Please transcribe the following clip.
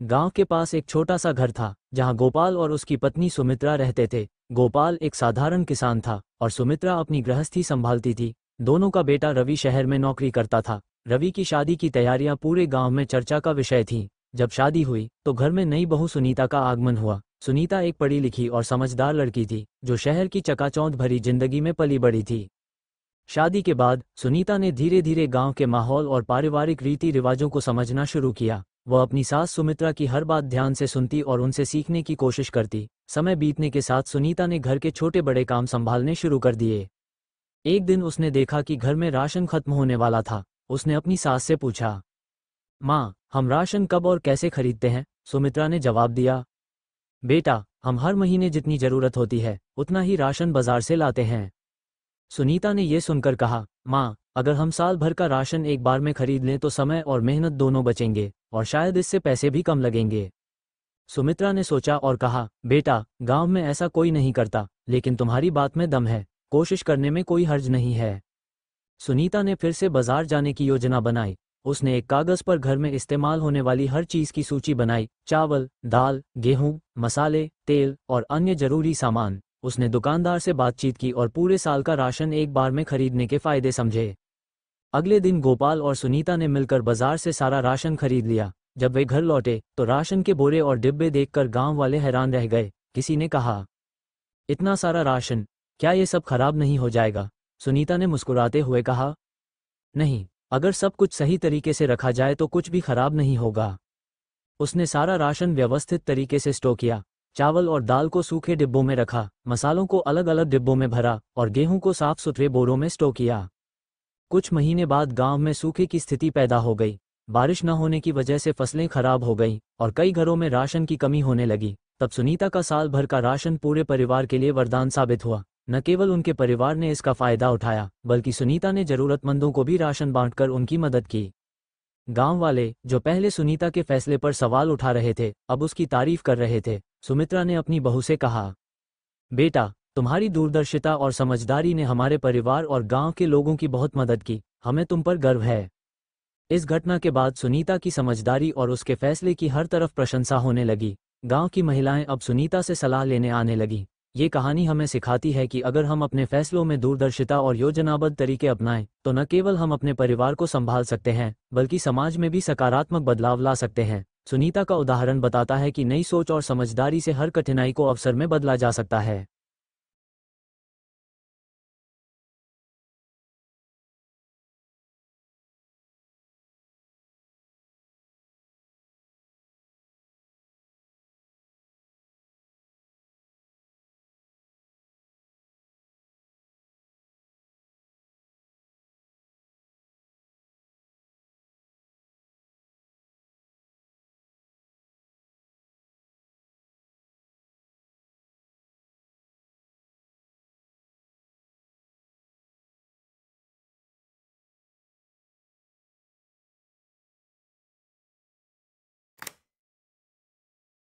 गांव के पास एक छोटा सा घर था जहां गोपाल और उसकी पत्नी सुमित्रा रहते थे। गोपाल एक साधारण किसान था और सुमित्रा अपनी गृहस्थी संभालती थी। दोनों का बेटा रवि शहर में नौकरी करता था। रवि की शादी की तैयारियां पूरे गांव में चर्चा का विषय थीं। जब शादी हुई तो घर में नई बहू सुनीता का आगमन हुआ। सुनीता एक पढ़ी लिखी और समझदार लड़की थी जो शहर की चकाचौंध भरी जिंदगी में पली बड़ी थी। शादी के बाद सुनीता ने धीरे धीरे गांव के माहौल और पारिवारिक रीति रिवाजों को समझना शुरू किया। वह अपनी सास सुमित्रा की हर बात ध्यान से सुनती और उनसे सीखने की कोशिश करती। समय बीतने के साथ सुनीता ने घर के छोटे बड़े काम संभालने शुरू कर दिए। एक दिन उसने देखा कि घर में राशन खत्म होने वाला था। उसने अपनी सास से पूछा, माँ, हम राशन कब और कैसे खरीदते हैं? सुमित्रा ने जवाब दिया, बेटा, हम हर महीने जितनी जरूरत होती है उतना ही राशन बाजार से लाते हैं। सुनीता ने यह सुनकर कहा, माँ, अगर हम साल भर का राशन एक बार में खरीद लें तो समय और मेहनत दोनों बचेंगे और शायद इससे पैसे भी कम लगेंगे। सुमित्रा ने सोचा और कहा, बेटा, गांव में ऐसा कोई नहीं करता, लेकिन तुम्हारी बात में दम है, कोशिश करने में कोई हर्ज नहीं है। सुनीता ने फिर से बाजार जाने की योजना बनाई। उसने एक कागज पर घर में इस्तेमाल होने वाली हर चीज की सूची बनाई, चावल, दाल, गेहूं, मसाले, तेल और अन्य जरूरी सामान। उसने दुकानदार से बातचीत की और पूरे साल का राशन एक बार में खरीदने के फायदे समझे। अगले दिन गोपाल और सुनीता ने मिलकर बाजार से सारा राशन खरीद लिया। जब वे घर लौटे तो राशन के बोरे और डिब्बे देखकर गांव वाले हैरान रह गए। किसी ने कहा, इतना सारा राशन, क्या ये सब खराब नहीं हो जाएगा? सुनीता ने मुस्कुराते हुए कहा, नहीं, अगर सब कुछ सही तरीके से रखा जाए तो कुछ भी खराब नहीं होगा। उसने सारा राशन व्यवस्थित तरीके से स्टोर किया। चावल और दाल को सूखे डिब्बों में रखा, मसालों को अलग अलग डिब्बों में भरा और गेहूं को साफ सुथरे बोरों में स्टोर किया। कुछ महीने बाद गांव में सूखे की स्थिति पैदा हो गई। बारिश न होने की वजह से फसलें खराब हो गईं और कई घरों में राशन की कमी होने लगी। तब सुनीता का साल भर का राशन पूरे परिवार के लिए वरदान साबित हुआ। न केवल उनके परिवार ने इसका फायदा उठाया, बल्कि सुनीता ने जरूरतमंदों को भी राशन बांटकर उनकी मदद की। गांव वाले, जो पहले सुनीता के फैसले पर सवाल उठा रहे थे, अब उसकी तारीफ कर रहे थे। सुमित्रा ने अपनी बहू से कहा, बेटा, तुम्हारी दूरदर्शिता और समझदारी ने हमारे परिवार और गांव के लोगों की बहुत मदद की। हमें तुम पर गर्व है। इस घटना के बाद सुनीता की समझदारी और उसके फैसले की हर तरफ प्रशंसा होने लगी। गांव की महिलाएं अब सुनीता से सलाह लेने आने लगी। ये कहानी हमें सिखाती है कि अगर हम अपने फैसलों में दूरदर्शिता और योजनाबद्ध तरीके अपनाएं तो न केवल हम अपने परिवार को संभाल सकते हैं, बल्कि समाज में भी सकारात्मक बदलाव ला सकते हैं। सुनीता का उदाहरण बताता है कि नई सोच और समझदारी से हर कठिनाई को अवसर में बदला जा सकता है।